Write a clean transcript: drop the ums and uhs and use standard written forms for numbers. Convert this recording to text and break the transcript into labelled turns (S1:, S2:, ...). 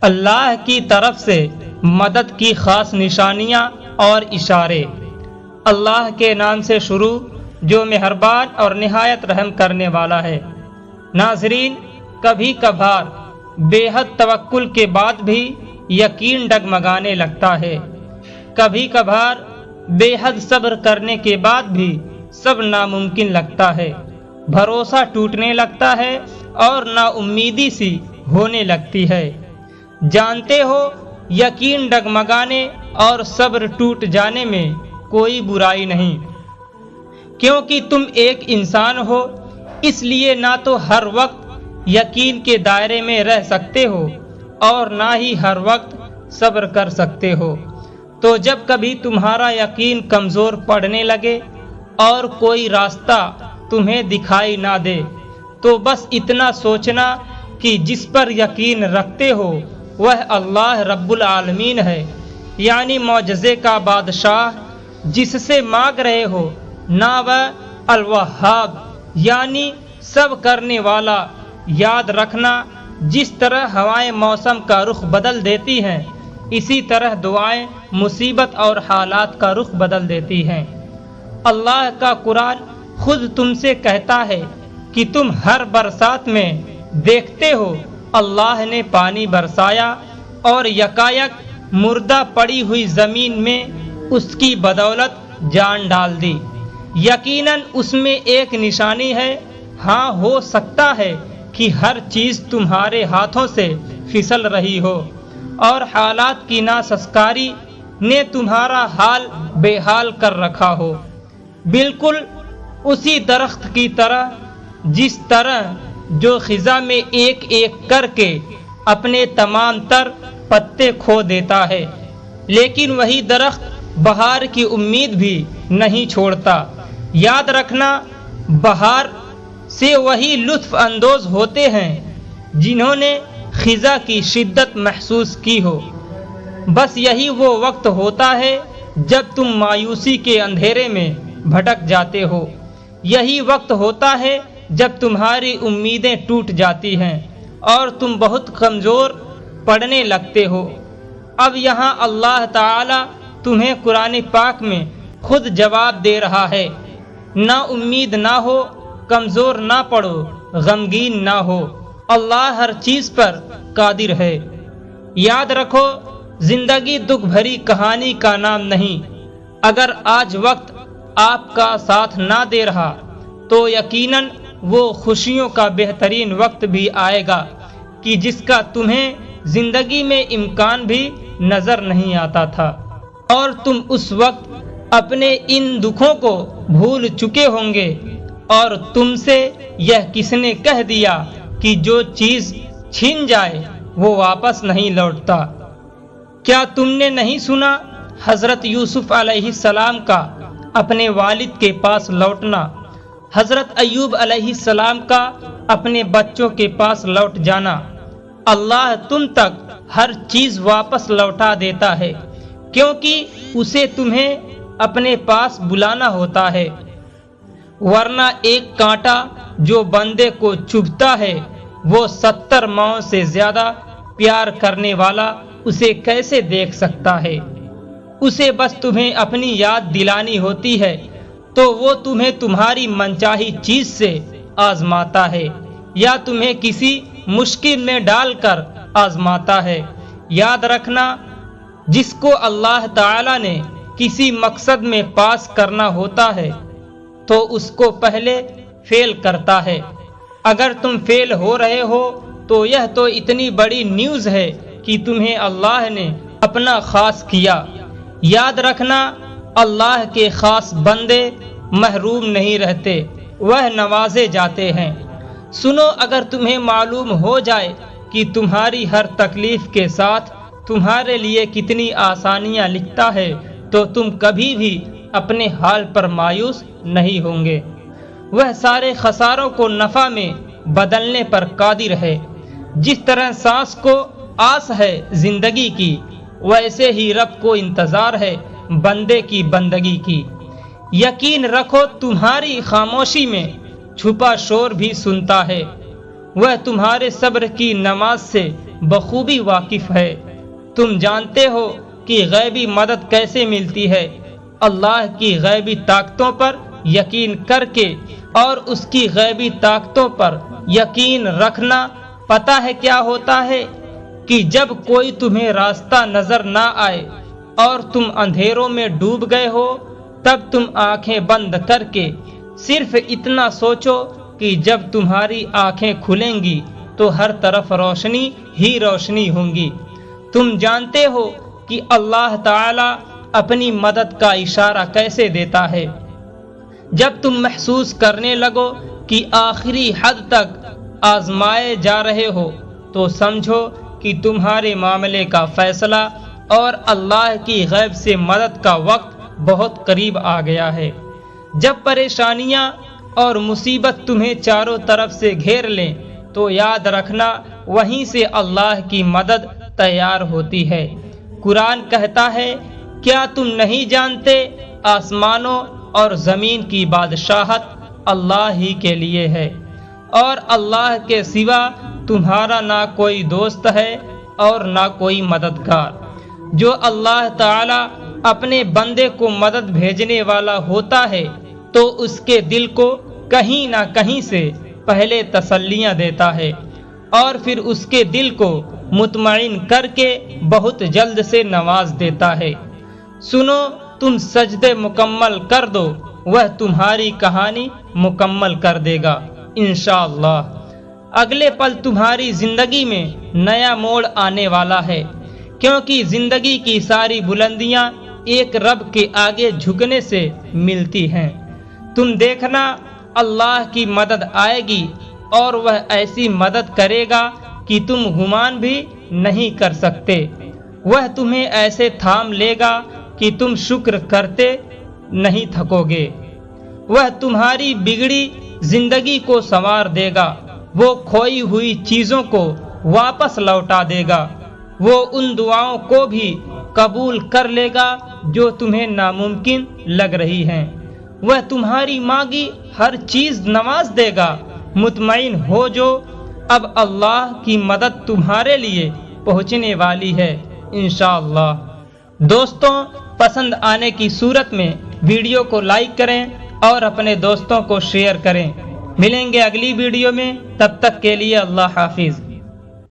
S1: اللہ کی طرف سے مدد کی خاص نشانیاں اور اشارے۔ اللہ کے نام سے شروع جو مہربان اور نہایت رحم کرنے والا ہے۔ ناظرین، کبھی کبھار بے حد توکل کے بعد بھی یقین ڈگمگانے لگتا ہے۔ کبھی کبھار بے حد صبر کرنے کے بعد بھی سب ناممکن لگتا ہے۔ بھروسہ ٹوٹنے لگتا ہے اور نا امیدی سی ہونے لگتی ہے۔ جانتے ہو، یقین ڈگمگانے اور صبر ٹوٹ جانے میں کوئی برائی نہیں، کیونکہ تم ایک انسان ہو، اس لیے نہ تو ہر وقت یقین کے دائرے میں رہ سکتے ہو اور نہ ہی ہر وقت صبر کر سکتے ہو۔ تو جب کبھی تمہارا یقین کمزور پڑنے لگے اور کوئی راستہ تمہیں دکھائی نہ دے، تو بس اتنا سوچنا کہ جس پر یقین رکھتے ہو وہ اللہ رب العالمین ہے، یعنی معجزے کا بادشاہ جس سے مانگ رہے ہو، نہ وہ الوہاب یعنی سب کرنے والا۔ یاد رکھنا، جس طرح ہوائیں موسم کا رخ بدل دیتی ہیں، اسی طرح دعائیں مصیبت اور حالات کا رخ بدل دیتی ہیں۔ اللہ کا قرآن خود تم سے کہتا ہے کہ تم ہر برسات میں دیکھتے ہو اللہ نے پانی برسایا اور یکایک مردہ پڑی ہوئی زمین میں اس کی بدولت جان ڈال دی۔ یقیناً اس میں ایک نشانی ہے۔ ہاں، ہو سکتا ہے کہ ہر چیز تمہارے ہاتھوں سے پھسل رہی ہو اور حالات کی ناسازگاری نے تمہارا حال بے حال کر رکھا ہو، بالکل اسی درخت کی طرح جس طرح جو خزاں میں ایک ایک کر کے اپنے تمام تر پتے کھو دیتا ہے، لیکن وہی درخت بہار کی امید بھی نہیں چھوڑتا۔ یاد رکھنا، بہار سے وہی لطف اندوز ہوتے ہیں جنہوں نے خزاں کی شدت محسوس کی ہو۔ بس یہی وہ وقت ہوتا ہے جب تم مایوسی کے اندھیرے میں بھٹک جاتے ہو، یہی وقت ہوتا ہے جب تمہاری امیدیں ٹوٹ جاتی ہیں اور تم بہت کمزور پڑنے لگتے ہو۔ اب یہاں اللہ تعالی تمہیں قرآن پاک میں خود جواب دے رہا ہے، نا امید نہ ہو، کمزور نہ پڑو، غمگین نہ ہو، اللہ ہر چیز پر قادر ہے۔ یاد رکھو، زندگی دکھ بھری کہانی کا نام نہیں۔ اگر آج وقت آپ کا ساتھ نہ دے رہا تو یقیناً وہ خوشیوں کا بہترین وقت بھی آئے گا کہ جس کا تمہیں زندگی میں امکان بھی نظر نہیں آتا تھا، اور تم اس وقت اپنے ان دکھوں کو بھول چکے ہوں گے۔ اور تم سے یہ کس نے کہہ دیا کہ جو چیز چھن جائے وہ واپس نہیں لوٹتا؟ کیا تم نے نہیں سنا حضرت یوسف علیہ السلام کا اپنے والد کے پاس لوٹنا، حضرت ایوب علیہ السلام کا اپنے بچوں کے پاس لوٹ جانا؟ اللہ تم تک ہر چیز واپس لوٹا دیتا ہے، کیونکہ اسے تمہیں اپنے پاس بلانا ہوتا ہے، ورنہ ایک کانٹا جو بندے کو چبھتا ہے وہ 70 ماؤں سے زیادہ پیار کرنے والا اسے کیسے دیکھ سکتا ہے؟ اسے بس تمہیں اپنی یاد دلانی ہوتی ہے تو وہ تمہیں تمہاری منچاہی چیز سے آزماتا ہے یا تمہیں کسی مشکل میں ڈال کر آزماتا ہے۔ یاد رکھنا، جس کو اللہ تعالی نے کسی مقصد میں پاس کرنا ہوتا ہے تو اس کو پہلے فیل کرتا ہے۔ اگر تم فیل ہو رہے ہو تو یہ تو اتنی بڑی نیوز ہے کہ تمہیں اللہ نے اپنا خاص کیا۔ یاد رکھنا، اللہ کے خاص بندے محروم نہیں رہتے، وہ نوازے جاتے ہیں۔ سنو، اگر تمہیں معلوم ہو جائے کہ تمہاری ہر تکلیف کے ساتھ تمہارے لیے کتنی آسانیاں لکھتا ہے تو تم کبھی بھی اپنے حال پر مایوس نہیں ہوں گے۔ وہ سارے خساروں کو نفع میں بدلنے پر قادر ہے۔ جس طرح سانس کو آس ہے زندگی کی، ویسے ہی رب کو انتظار ہے بندے کی بندگی کی۔ یقین رکھو، تمہاری خاموشی میں چھپا شور بھی سنتا ہے۔ وہ تمہارے صبر کی نماز سے بخوبی واقف ہے۔ تم جانتے ہو کہ غیبی مدد کیسے ملتی ہے۔ اللہ کی غیبی طاقتوں پر یقین کر کے اور اس کی غیبی طاقتوں پر یقین رکھنا پتہ ہے کیا ہوتا ہے؟ کہ جب کوئی تمہیں راستہ نظر نہ آئے اور تم اندھیروں میں ڈوب گئے ہو، تب تم آنکھیں بند کر کے صرف اتنا سوچو کہ جب تمہاری آنکھیں کھلیں گی تو ہر طرف روشنی ہی روشنی ہوں گی۔ تم جانتے ہو کہ اللہ تعالی اپنی مدد کا اشارہ کیسے دیتا ہے؟ جب تم محسوس کرنے لگو کہ آخری حد تک آزمائے جا رہے ہو تو سمجھو کہ تمہارے معاملے کا فیصلہ اور اللہ کی غیب سے مدد کا وقت بہت قریب آ گیا ہے۔ جب پریشانیاں اور مصیبت تمہیں چاروں طرف سے گھیر لیں تو یاد رکھنا وہیں سے اللہ کی مدد تیار ہوتی ہے۔ قرآن کہتا ہے، کیا تم نہیں جانتے آسمانوں اور زمین کی بادشاہت اللہ ہی کے لیے ہے، اور اللہ کے سوا تمہارا نہ کوئی دوست ہے اور نہ کوئی مددگار۔ جو اللہ تعالی اپنے بندے کو مدد بھیجنے والا ہوتا ہے تو اس کے دل کو کہیں نہ کہیں سے پہلے تسلیاں دیتا ہے اور پھر اس کے دل کو مطمئن کر کے بہت جلد سے نواز دیتا ہے۔ سنو، تم سجدے مکمل کر دو، وہ تمہاری کہانی مکمل کر دے گا انشاءاللہ۔ اگلے پل تمہاری زندگی میں نیا موڑ آنے والا ہے، کیونکہ زندگی کی ساری بلندیاں ایک رب کے آگے جھکنے سے ملتی ہیں۔ تم دیکھنا اللہ کی مدد آئے گی اور وہ ایسی مدد کرے گا کہ تم گمان بھی نہیں کر سکتے۔ وہ تمہیں ایسے تھام لے گا کہ تم شکر کرتے نہیں تھکو گے۔ وہ تمہاری بگڑی زندگی کو سنوار دے گا، وہ کھوئی ہوئی چیزوں کو واپس لوٹا دے گا، وہ ان دعاؤں کو بھی قبول کر لے گا جو تمہیں ناممکن لگ رہی ہیں، وہ تمہاری مانگی ہر چیز نواز دے گا۔ مطمئن ہو جو، اب اللہ کی مدد تمہارے لیے پہنچنے والی ہے انشاءاللہ۔ دوستوں، پسند آنے کی صورت میں ویڈیو کو لائک کریں اور اپنے دوستوں کو شیئر کریں۔ ملیں گے اگلی ویڈیو میں، تب تک کے لیے اللہ حافظ۔